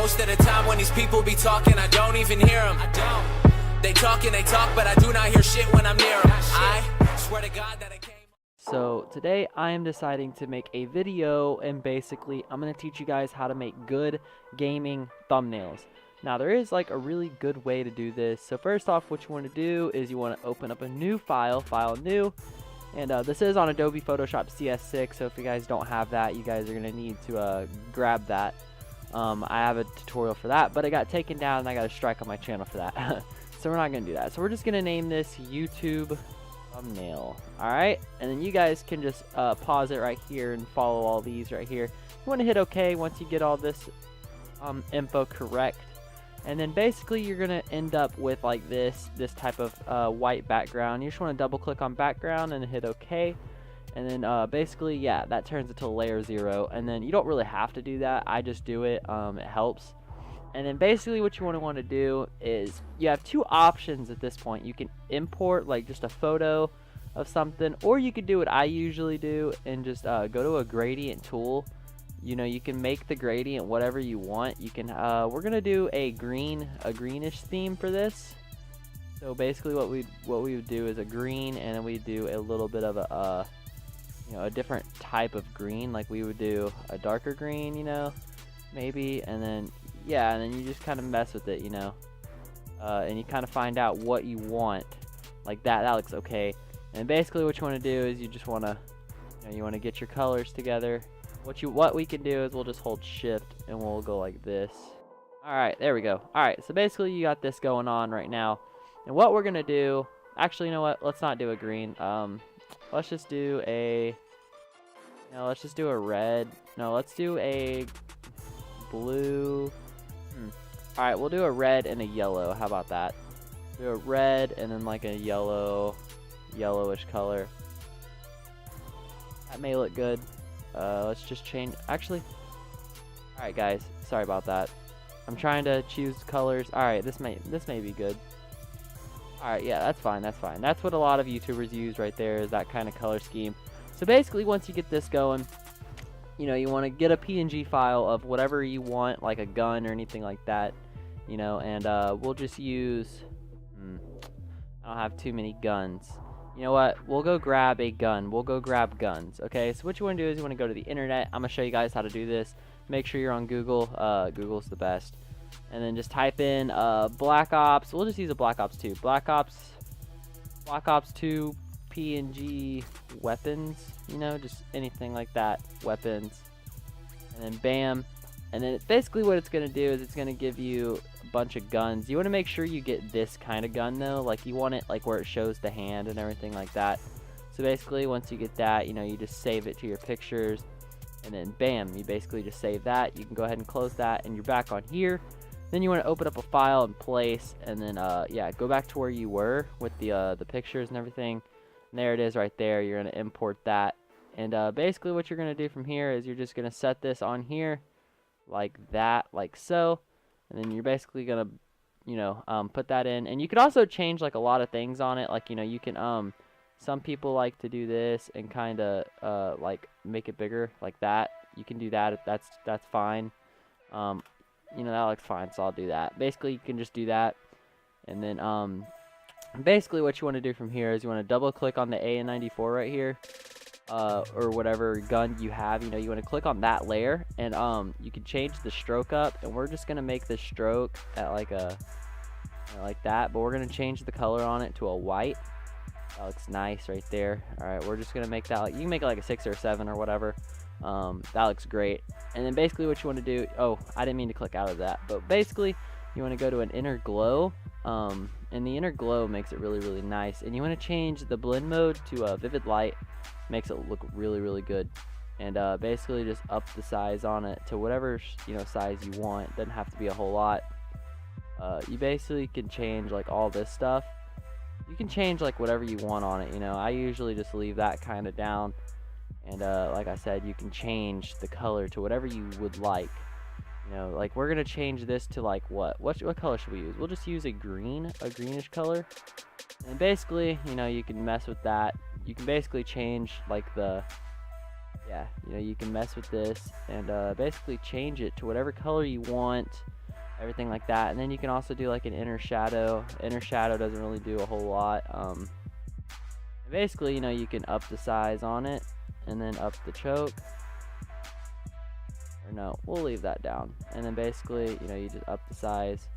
Most of the time when these people be talking, I don't even hear them. They talk and they talk, but I do not hear shit when I'm near them. I swear to God that I came. So today I am deciding to make a video, and basically I'm going to teach you guys how to make good gaming thumbnails. Now there is like a really good way to do this. So first off, what you want to do is you want to open up a new file new, and this is on Adobe Photoshop CS6, so if you guys don't have that, you guys are going to need to grab that. I have a tutorial for that, but it got taken down and I got a strike on my channel for that. So we're not going to do that. So we're just going to name this YouTube thumbnail. Alright, and then you guys can just pause it right here and follow all these right here. You want to hit OK once you get all this info correct. And then basically you're going to end up with like this type of white background. You just want to double click on background and hit OK. And then basically, yeah, that turns into layer 0. And then you don't really have to do that. I just do it. It helps. And then basically what you want to do is you have two options at this point. You can import like just a photo of something, or you could do what I usually do and just go to a gradient tool. You know, you can make the gradient whatever you want. You can we're gonna do a greenish theme for this. So basically what we would do is a green, and then we do a little bit of a a different type of green. Like we would do a darker green, you know, maybe, and then yeah, and then you just kind of mess with it, you know, and you kind of find out what you want. Like that looks okay. And basically what you want to do is you just want to, you want to get your colors together. What we can do is we'll just hold shift and we'll go like this. All right, there we go. All right, so basically you got this going on right now. And what we're gonna do, actually, you know what? Let's not do a green. Let's just do a. No, let's just do a red. No, let's do a blue. All right, we'll do a red and a yellow. How about that? Do a red and then like a yellowish color. That may look good. Let's just change. Actually, all right, guys. Sorry about that. I'm trying to choose colors. All right, this may be good. All right, yeah, that's fine. That's fine. That's what a lot of YouTubers use right there, is that kind of color scheme. So basically, once you get this going, you want to get a PNG file of whatever you want, like a gun or anything like that, and we'll just use. I don't have too many guns. You know what? We'll go grab a gun. We'll go grab guns. Okay, so what you want to do is you want to go to the internet. I'm going to show you guys how to do this. Make sure you're on Google. Google's the best. And then just type in Black Ops. We'll just use a Black Ops 2. Black Ops 2 PNG weapons. Just anything like that. Weapons. And then bam. And then basically what it's going to do is it's going to give you a bunch of guns. You want to make sure you get this kind of gun though. Like you want it like where it shows the hand and everything like that. So basically once you get that, you just save it to your pictures. And then bam, you basically just save that. You can go ahead and close that and you're back on here. Then you want to open up a file and place, and then yeah, go back to where you were with the pictures and everything. And there it is right there. You're going to import that. And basically what you're going to do from here is you're just going to set this on here like that, like so. And then you're basically going to put that in. And you could also change like a lot of things on it. Like, you can some people like to do this and kind of like make it bigger like that. You can do that. That's fine. That looks fine, so I'll do that. Basically, you can just do that. And then basically what you want to do from here is you want to double click on the AN94 right here, or whatever gun you have. You want to click on that layer, and you can change the stroke up, and we're just gonna make the stroke at like a like that, but we're gonna change the color on it to a white. That looks nice right there. All right, we're just gonna make that like, you can make it like a 6 or 7 or whatever. That looks great. And then basically what you want to do, oh, I didn't mean to click out of that, but basically you want to go to an inner glow, and the inner glow makes it really, really nice. And you want to change the blend mode to a vivid light. Makes it look really, really good. And basically just up the size on it to whatever size you want. Doesn't have to be a whole lot. You basically can change like all this stuff. You can change like whatever you want on it. I usually just leave that kind of down. And like I said, you can change the color to whatever you would like. Like we're gonna change this to like what color should we use? We'll just use a greenish color. And basically, you can mess with that. You can basically change like the, yeah, you can mess with this and basically change it to whatever color you want. everything like that. And then you can also do like an inner shadow. Inner shadow doesn't really do a whole lot. Basically, you know, you can up the size on it and then up the choke. Or no, we'll leave that down. And then basically, you know, you just up the size.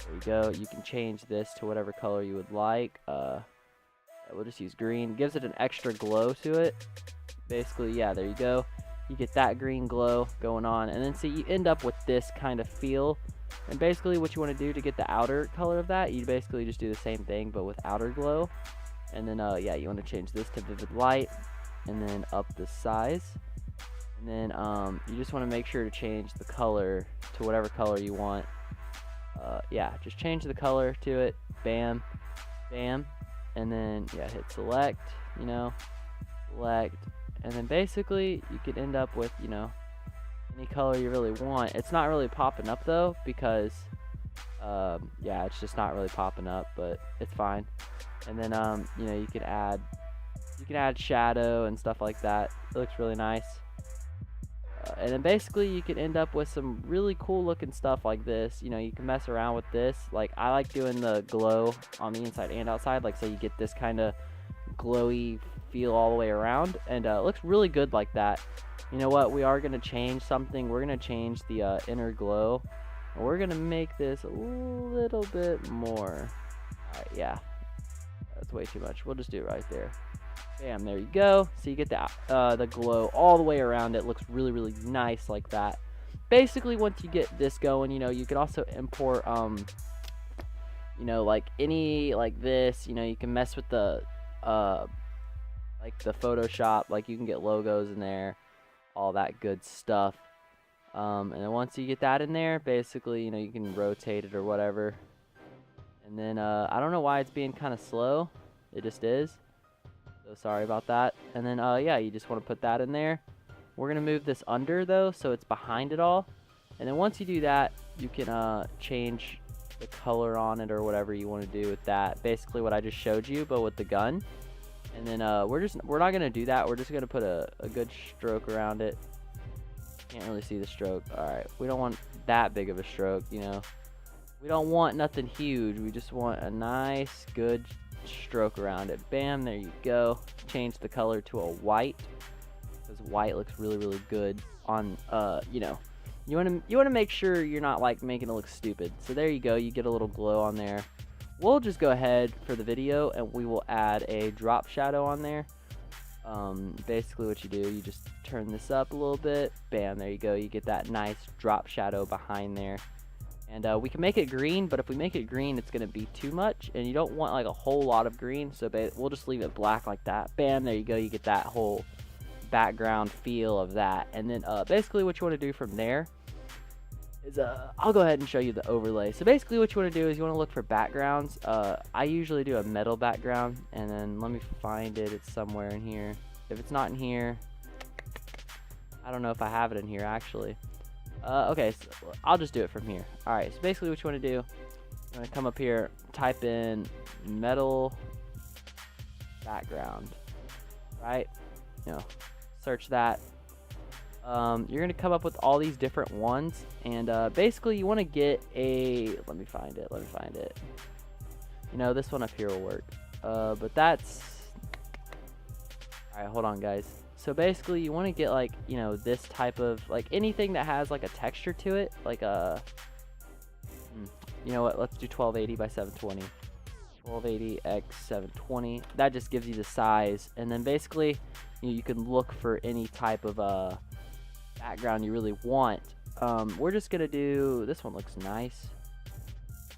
There you go. You can change this to whatever color you would like. We'll just use green. Gives it an extra glow to it. Basically, yeah, there you go. You get that green glow going on. And then see, you end up with this kind of feel. And basically what you want to do to get the outer color of that, you basically just do the same thing but with outer glow. And then yeah, you want to change this to vivid light and then up the size. And then you just want to make sure to change the color to whatever color you want. Yeah, just change the color to it. Bam, bam. And then yeah, hit select, you know, select. And then basically you could end up with, you know, any color you really want. It's not really popping up though, because yeah, it's just not really popping up, but it's fine. And then you know, you can add shadow and stuff like that. It looks really nice. And then basically you can end up with some really cool looking stuff like this. You know, you can mess around with this. Like, I like doing the glow on the inside and outside, like, so you get this kind of glowy feel all the way around, and it looks really good like that. You know what, we are going to change something. We're going to change the inner glow, and we're going to make this a little bit more. Alright, yeah, that's way too much. We'll just do it right there. Bam, there you go. So you get the glow all the way around. It looks really, really nice like that. Basically, once you get this going, you know, you can also import you know, like any, like this, you know, you can mess with the like the Photoshop, like you can get logos in there, all that good stuff. And then once you get that in there, basically, you know, you can rotate it or whatever. And then I don't know why it's being kind of slow. It just is. So sorry about that. And then yeah, you just want to put that in there. We're gonna move this under though, so it's behind it all. And then once you do that, you can change the color on it or whatever you want to do with that. Basically what I just showed you, but with the gun. And then we're not gonna do that. We're just gonna put a good stroke around it. Can't really see the stroke. All right, we don't want that big of a stroke, you know. We don't want nothing huge. We just want a nice, good stroke around it. Bam, there you go. Change the color to a white, because white looks really, really good on you know, you want to make sure you're not like making it look stupid. So there you go, you get a little glow on there. We'll just go ahead for the video and we will add a drop shadow on there. Basically what you do, you just turn this up a little bit. Bam, there you go, you get that nice drop shadow behind there. And we can make it green, but if we make it green, it's going to be too much. And you don't want like a whole lot of green, so we'll just leave it black like that. Bam, there you go. You get that whole background feel of that. And then basically what you want to do from there is, I'll go ahead and show you the overlay. So basically what you want to do is you want to look for backgrounds. I usually do a metal background, and then let me find it. It's somewhere in here. If it's not in here, I don't know if I have it in here actually. Okay, so I'll just do it from here. Alright, so basically what you want to do, you want to come up here, type in metal background, right? You know, search that. You're going to come up with all these different ones, and basically you want to get a, let me find it. You know, this one up here will work. But that's, alright, hold on guys. So basically you want to get like, you know, this type of, like anything that has like a texture to it, like a, you know what, let's do 1280 by 720. 1280 x 720. That just gives you the size. And then basically you can look for any type of background you really want. We're just going to do, this one looks nice.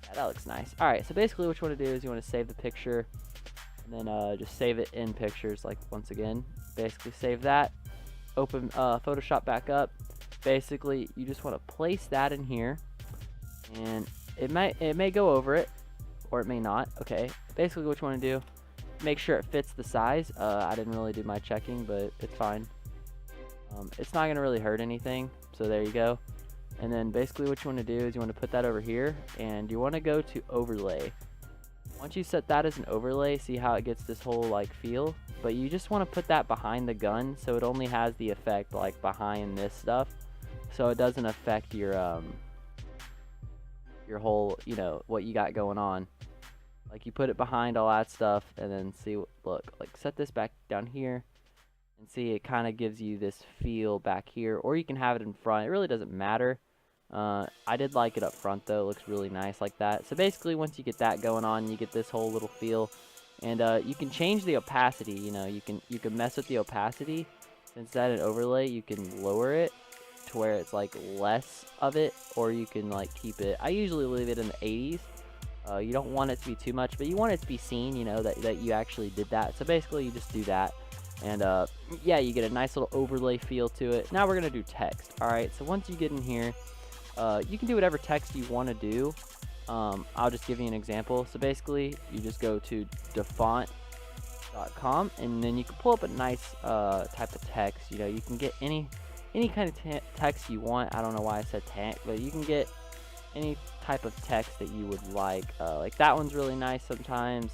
Yeah, that looks nice. Alright, so basically what you want to do is you want to save the picture. And then just save it in pictures, like once again. Basically save that, open Photoshop back up. Basically you just want to place that in here, and it may go over it or it may not. Okay, basically what you want to do, make sure it fits the size. I didn't really do my checking, but it's fine. It's not gonna really hurt anything, so there you go. And then basically what you want to do is you want to put that over here, and you want to go to overlay. Once you set that as an overlay, see how it gets this whole like feel, but you just want to put that behind the gun, so it only has the effect like behind this stuff, so it doesn't affect your your whole, you know, what you got going on. Like you put it behind all that stuff, and then see, look, like set this back down here, and see it kind of gives you this feel back here, or you can have it in front. It really doesn't matter. I did like it up front though. It looks really nice like that. So basically, once you get that going on, you get this whole little feel, and you can change the opacity. You know, you can mess with the opacity. Since that an overlay, you can lower it to where it's like less of it, or you can like keep it. I usually leave it in the 80s. You don't want it to be too much, but you want it to be seen, you know, that you actually did that. So basically, you just do that, and yeah, you get a nice little overlay feel to it. Now we're gonna do text. All right, so once you get in here, you can do whatever text you want to do. I'll just give you an example. So basically, you just go to AdamTheO.N.E, and then you can pull up a nice type of text. You know, you can get any kind of text you want. I don't know why I said text, but you can get any type of text that you would like. Like that one's really nice sometimes.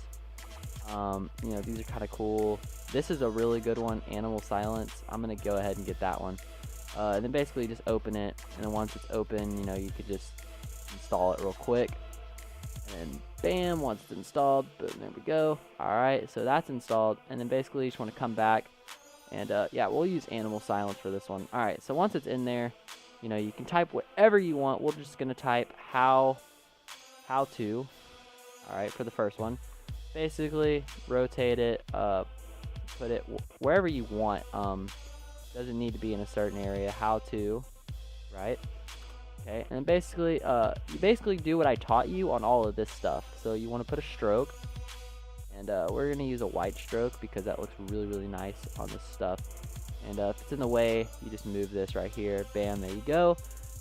You know, these are kind of cool. This is a really good one, animal silence. I'm gonna go ahead and get that one. And then basically just open it, and then once it's open, you know, you could just install it real quick, and bam, once it's installed, boom, there we go. All right, so that's installed, and then basically you just want to come back, and yeah, we'll use animal silence for this one. All right, so once it's in there, you know, you can type whatever you want. We're just gonna type how to. All right, for the first one, basically rotate it, put it wherever you want. Doesn't need to be in a certain area. How to, right? Okay, and basically, you basically do what I taught you on all of this stuff. So you want to put a stroke, and we're gonna use a white stroke because that looks really nice on this stuff. And if it's in the way, you just move this right here. Bam, there you go.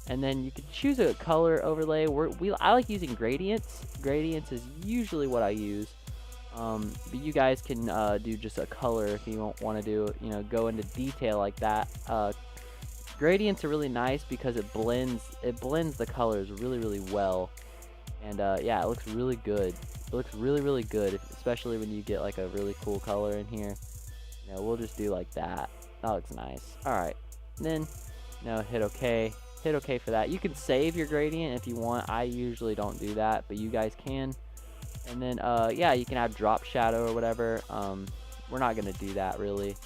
And then you can choose a color overlay. I like using gradients. Gradients is usually what I use. But you guys can do just a color if you don't want to do, you know, go into detail like that. Gradients are really nice because it blends the colors really well, and yeah, it looks really good. It looks really good, especially when you get like a really cool color in here. You know, we'll just do like that. That looks nice. All right, then, you know, hit OK. Hit OK for that. You can save your gradient if you want. I usually don't do that, but you guys can. And then, yeah, you can have drop shadow or whatever. We're not going to do that, really.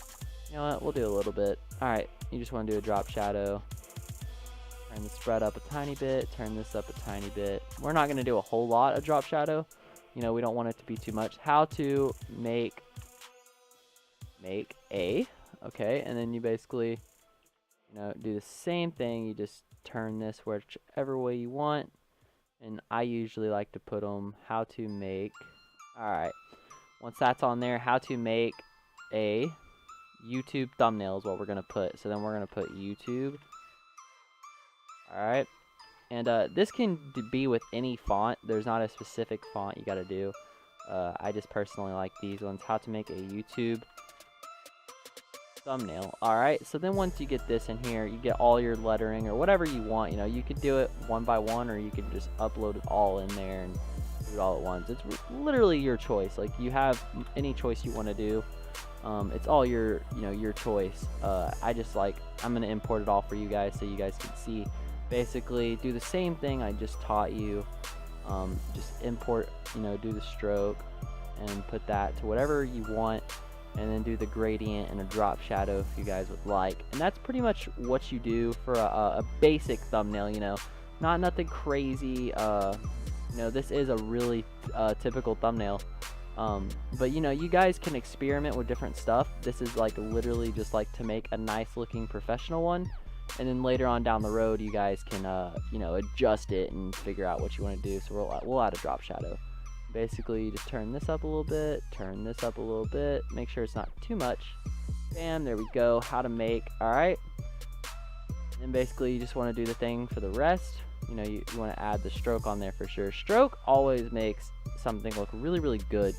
You know what? We'll do a little bit. All right, you just want to do a drop shadow. Turn the spread up a tiny bit. Turn this up a tiny bit. We're not going to do a whole lot of drop shadow. You know, we don't want it to be too much. How to make a. Okay, and then you basically, you know, do the same thing. You just turn this whichever way you want. And I usually like to put them how to make. All right, once that's on there, how to make a YouTube thumbnail is what we're gonna put. So then we're gonna put YouTube. All right, and this can be with any font. There's not a specific font you gotta do. I just personally like these ones. How to make a YouTube thumbnail. All right, so then once you get this in here, you get all your lettering or whatever you want. You know, you could do it one by one, or you could just upload it all in there and do it all at once. It's literally your choice. Like, you have any choice you want to do. It's all your choice. I just I'm gonna import it all for you guys so you guys can see. Basically do the same thing I just taught you. Just import, you know, do the stroke and put that to whatever you want, and then do the gradient and a drop shadow if you guys would like. And that's pretty much what you do for a basic thumbnail, you know, nothing crazy. You know, this is a really typical thumbnail. But you know, you guys can experiment with different stuff. This is like literally just like to make a nice looking professional one, and then later on down the road you guys can you know, adjust it and figure out what you want to do. So we'll add a drop shadow. Basically, you just turn this up a little bit, turn this up a little bit, make sure it's not too much. Bam, there we go. How to make. All right, and basically you just want to do the thing for the rest. You know, you want to add the stroke on there for sure. Stroke always makes something look really good.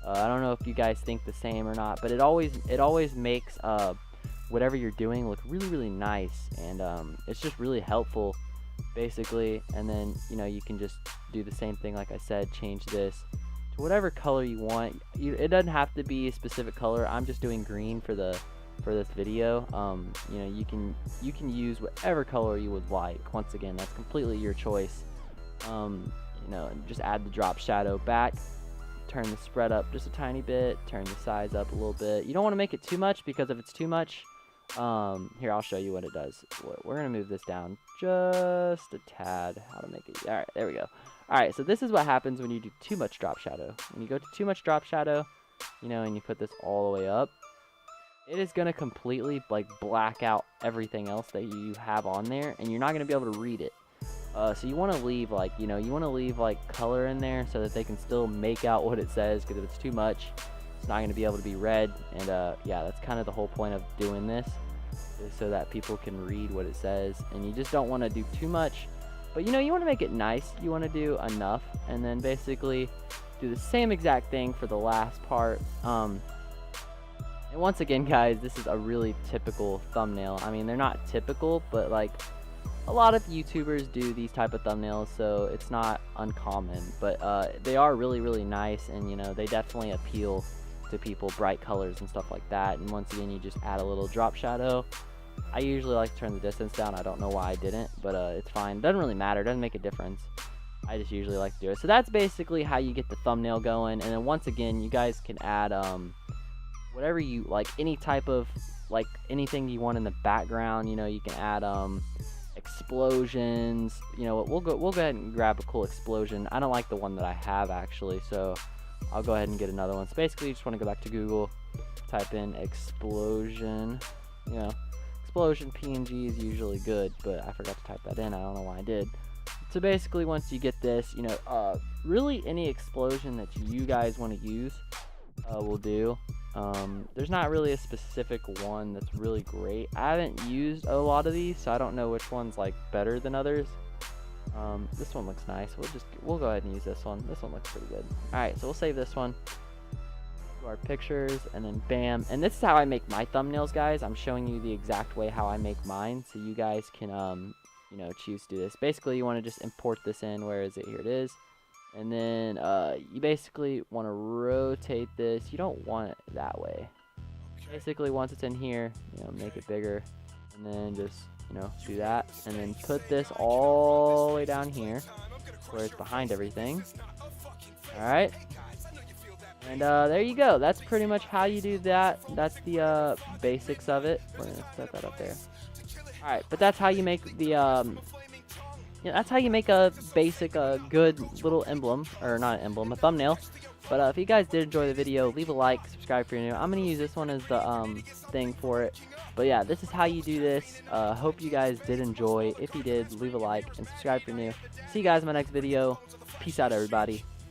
I don't know if you guys think the same or not, but it always makes whatever you're doing look really nice, and it's just really helpful, basically. And then, you know, you can just do the same thing like I said, change this to whatever color you want. It doesn't have to be a specific color. I'm just doing green for this video. You know, you can use whatever color you would like. Once again, that's completely your choice. You know, and just add the drop shadow back. Turn the spread up just a tiny bit. Turn the size up a little bit. You don't want to make it too much, because if it's too much, here, I'll show you what it does. We're gonna move this down just a tad. How to make it? All right, there we go. All right, so this is what happens when you do too much drop shadow. When you go to too much drop shadow, you know, and you put this all the way up, it is gonna completely like black out everything else that you have on there, and you're not gonna be able to read it. So you want to leave like, you know, you want to leave like color in there so that they can still make out what it says, because if it's too much, it's not going to be able to be read. And yeah, that's kind of the whole point of doing this, is so that people can read what it says. And you just don't want to do too much, but you know, you want to make it nice. You want to do enough, and then basically do the same exact thing for the last part. And once again, guys, this is a really typical thumbnail. I mean, they're not typical, but like, a lot of YouTubers do these type of thumbnails, so it's not uncommon. But they are really, really nice, and you know, they definitely appeal to people, bright colors and stuff like that. And once again, you just add a little drop shadow. I usually like to turn the distance down. I don't know why I didn't, but it's fine. Doesn't really matter. Doesn't make a difference. I just usually like to do it. So that's basically how you get the thumbnail going. And then once again, you guys can add whatever you like, any type of like anything you want in the background. You know, you can add explosions. You know what, we'll go ahead and grab a cool explosion. I don't like the one that I have actually, so I'll go ahead and get another one. So basically, you just want to go back to Google, type in explosion. You know, explosion PNG is usually good, but I forgot to type that in. I don't know why I did. So basically, once you get this, you know, really any explosion that you guys want to use will do. There's not really a specific one that's really great. I haven't used a lot of these, so I don't know which one's like better than others. This one looks nice. We'll go ahead and use this one. This one looks pretty good. Alright, so we'll save this one to our pictures, and then bam. And this is how I make my thumbnails, guys. I'm showing you the exact way how I make mine, so you guys can you know, choose to do this. Basically, you want to just import this in. Where is it? Here it is. And then you basically want to rotate this. You don't want it that way. Basically, once it's in here, you know, make it bigger, and then just, you know, do that, and then put this all the way down here where it's behind everything. All right, and there you go. That's pretty much how you do that. That's the basics of it. We're gonna set that up there. All right, but that's how you make the yeah, that's how you make a basic, good little emblem, or not an emblem, a thumbnail. But if you guys did enjoy the video, leave a like, subscribe if you're new. I'm going to use this one as the thing for it. But yeah, this is how you do this. Hope you guys did enjoy. If you did, leave a like and subscribe if you're new. See you guys in my next video. Peace out, everybody.